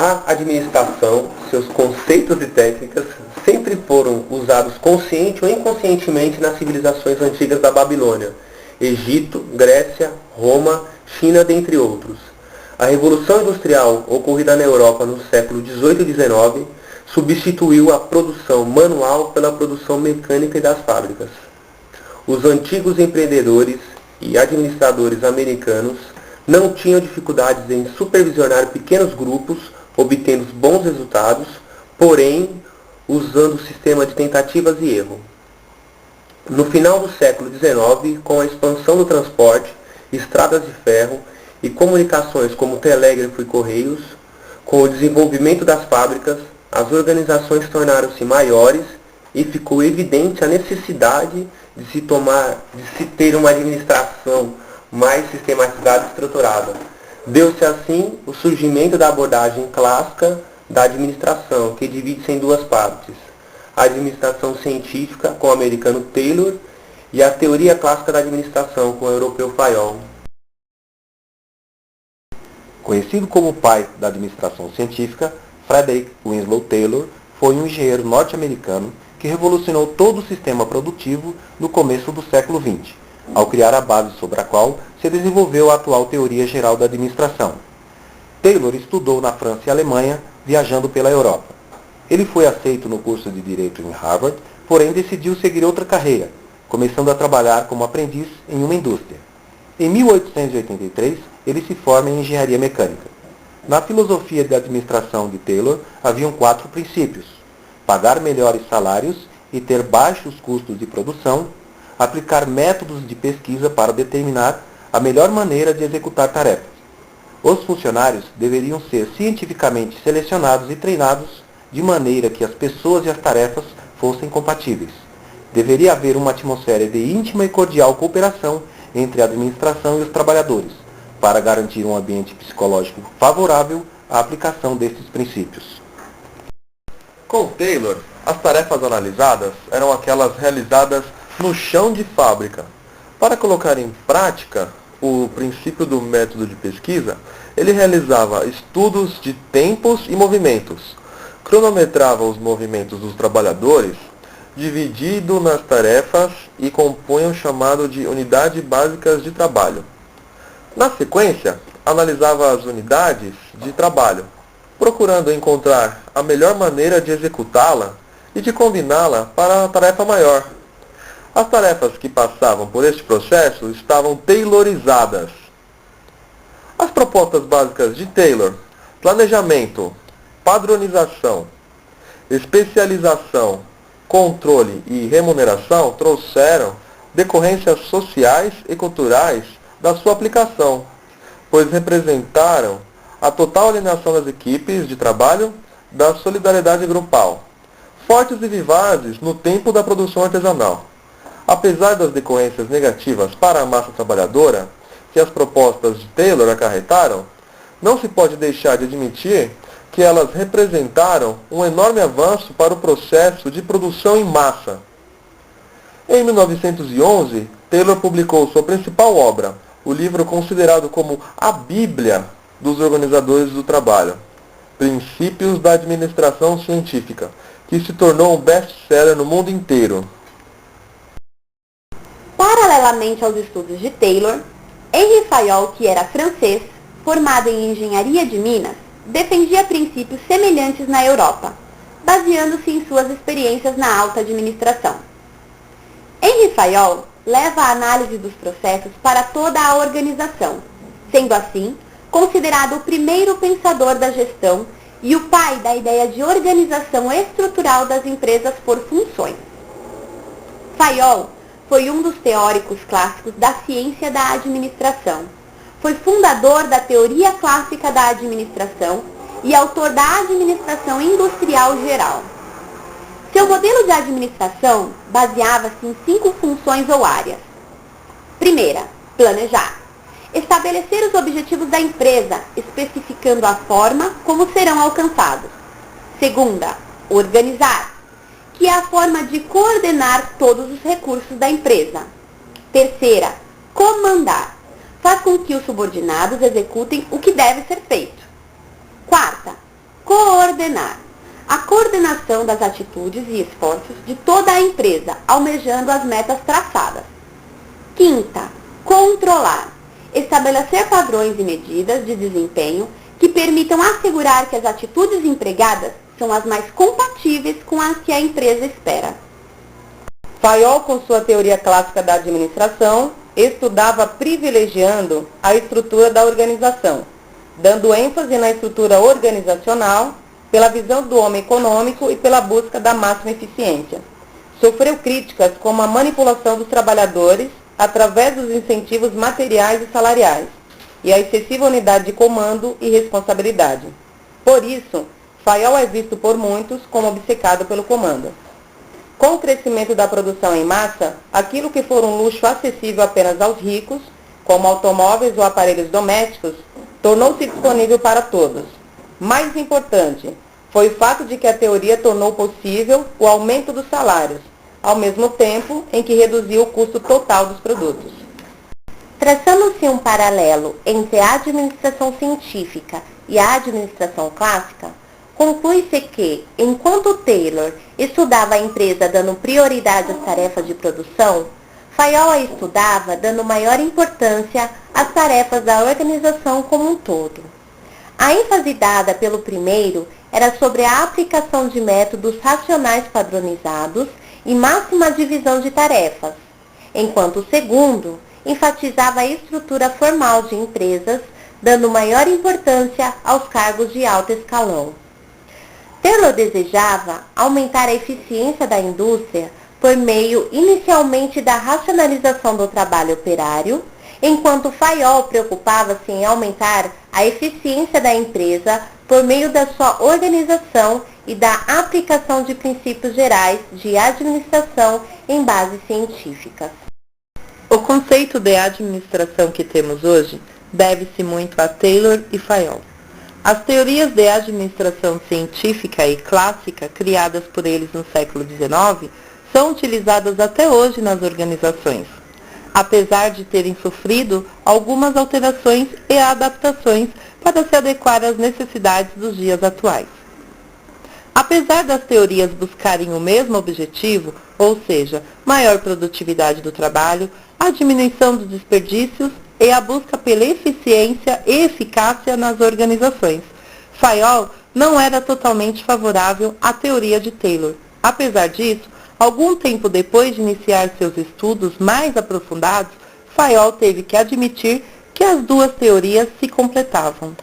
A administração, seus conceitos e técnicas sempre foram usados consciente ou inconscientemente nas civilizações antigas da Babilônia, Egito, Grécia, Roma, China, dentre outros. A Revolução Industrial, ocorrida na Europa no século XVIII e XIX, substituiu a produção manual pela produção mecânica e das fábricas. Os antigos empreendedores e administradores americanos não tinham dificuldades em supervisionar pequenos grupos, obtendo bons resultados, porém usando o sistema de tentativas e erro. No final do século XIX, com a expansão do transporte, estradas de ferro e comunicações como telégrafo e correios, com o desenvolvimento das fábricas, as organizações tornaram-se maiores e ficou evidente a necessidade de se ter uma administração mais sistematizada e estruturada. Deu-se assim o surgimento da abordagem clássica da administração, que divide-se em duas partes: a administração científica, com o americano Taylor, e a teoria clássica da administração, com o europeu Fayol. Conhecido como o pai da administração científica, Frederick Winslow Taylor foi um engenheiro norte-americano que revolucionou todo o sistema produtivo no começo do século XX, ao criar a base sobre a qual se desenvolveu a atual teoria geral da administração. Taylor estudou na França e Alemanha, viajando pela Europa. Ele foi aceito no curso de Direito em Harvard, porém decidiu seguir outra carreira, começando a trabalhar como aprendiz em uma indústria. Em 1883, ele se forma em Engenharia Mecânica. Na filosofia de administração de Taylor, haviam 4 princípios: pagar melhores salários e ter baixos custos de produção, aplicar métodos de pesquisa para determinar a melhor maneira de executar tarefas. Os funcionários deveriam ser cientificamente selecionados e treinados de maneira que as pessoas e as tarefas fossem compatíveis. Deveria haver uma atmosfera de íntima e cordial cooperação entre a administração e os trabalhadores, para garantir um ambiente psicológico favorável à aplicação destes princípios. Com Taylor, as tarefas analisadas eram aquelas realizadas no chão de fábrica. Para colocar em prática o princípio do método de pesquisa, ele realizava estudos de tempos e movimentos, cronometrava os movimentos dos trabalhadores, dividido nas tarefas e compunha o chamado de unidades básicas de trabalho. Na sequência, analisava as unidades de trabalho, procurando encontrar a melhor maneira de executá-la e de combiná-la para a tarefa maior. As tarefas que passavam por este processo estavam taylorizadas. As propostas básicas de Taylor: planejamento, padronização, especialização, controle e remuneração trouxeram decorrências sociais e culturais da sua aplicação, pois representaram a total alienação das equipes de trabalho, da solidariedade grupal, fortes e vivazes no tempo da produção artesanal. Apesar das decorrências negativas para a massa trabalhadora que as propostas de Taylor acarretaram, não se pode deixar de admitir que elas representaram um enorme avanço para o processo de produção em massa. Em 1911, Taylor publicou sua principal obra, o livro considerado como a Bíblia dos organizadores do trabalho, Princípios da Administração Científica, que se tornou um best-seller no mundo inteiro. Paralelamente aos estudos de Taylor, Henri Fayol, que era francês, formado em engenharia de Minas, defendia princípios semelhantes na Europa, baseando-se em suas experiências na alta administração. Henri Fayol leva a análise dos processos para toda a organização, sendo assim considerado o primeiro pensador da gestão e o pai da ideia de organização estrutural das empresas por funções. Fayol foi um dos teóricos clássicos da ciência da administração. Foi fundador da teoria clássica da administração e autor da administração industrial geral. Seu modelo de administração baseava-se em 5 funções ou áreas. Primeira, planejar. Estabelecer os objetivos da empresa, especificando a forma como serão alcançados. Segunda, organizar, que é a forma de coordenar todos os recursos da empresa. Terceira, comandar. Faz com que os subordinados executem o que deve ser feito. Quarta, coordenar. A coordenação das atitudes e esforços de toda a empresa, almejando as metas traçadas. Quinta, controlar. Estabelecer padrões e medidas de desempenho que permitam assegurar que as atitudes empregadas são as mais compatíveis com as que a empresa espera. Fayol, com sua teoria clássica da administração, estudava privilegiando a estrutura da organização, dando ênfase na estrutura organizacional, pela visão do homem econômico e pela busca da máxima eficiência. Sofreu críticas como a manipulação dos trabalhadores através dos incentivos materiais e salariais, e a excessiva unidade de comando e responsabilidade. Por isso, Fayol é visto por muitos como obcecado pelo comando. Com o crescimento da produção em massa, aquilo que for um luxo acessível apenas aos ricos, como automóveis ou aparelhos domésticos, tornou-se disponível para todos. Mais importante, foi o fato de que a teoria tornou possível o aumento dos salários, ao mesmo tempo em que reduziu o custo total dos produtos. Traçando-se um paralelo entre a administração científica e a administração clássica, conclui-se que, enquanto Taylor estudava a empresa dando prioridade às tarefas de produção, Fayol a estudava dando maior importância às tarefas da organização como um todo. A ênfase dada pelo primeiro era sobre a aplicação de métodos racionais padronizados e máxima divisão de tarefas, enquanto o segundo enfatizava a estrutura formal de empresas, dando maior importância aos cargos de alto escalão. Taylor desejava aumentar a eficiência da indústria por meio inicialmente da racionalização do trabalho operário, enquanto Fayol preocupava-se em aumentar a eficiência da empresa por meio da sua organização e da aplicação de princípios gerais de administração em bases científicas. O conceito de administração que temos hoje deve-se muito a Taylor e Fayol. As teorias de administração científica e clássica criadas por eles no século XIX são utilizadas até hoje nas organizações, apesar de terem sofrido algumas alterações e adaptações para se adequar às necessidades dos dias atuais. Apesar das teorias buscarem o mesmo objetivo, ou seja, maior produtividade do trabalho, a diminuição dos desperdícios e a busca pela eficiência e eficácia nas organizações, Fayol não era totalmente favorável à teoria de Taylor. Apesar disso, algum tempo depois de iniciar seus estudos mais aprofundados, Fayol teve que admitir que as duas teorias se completavam.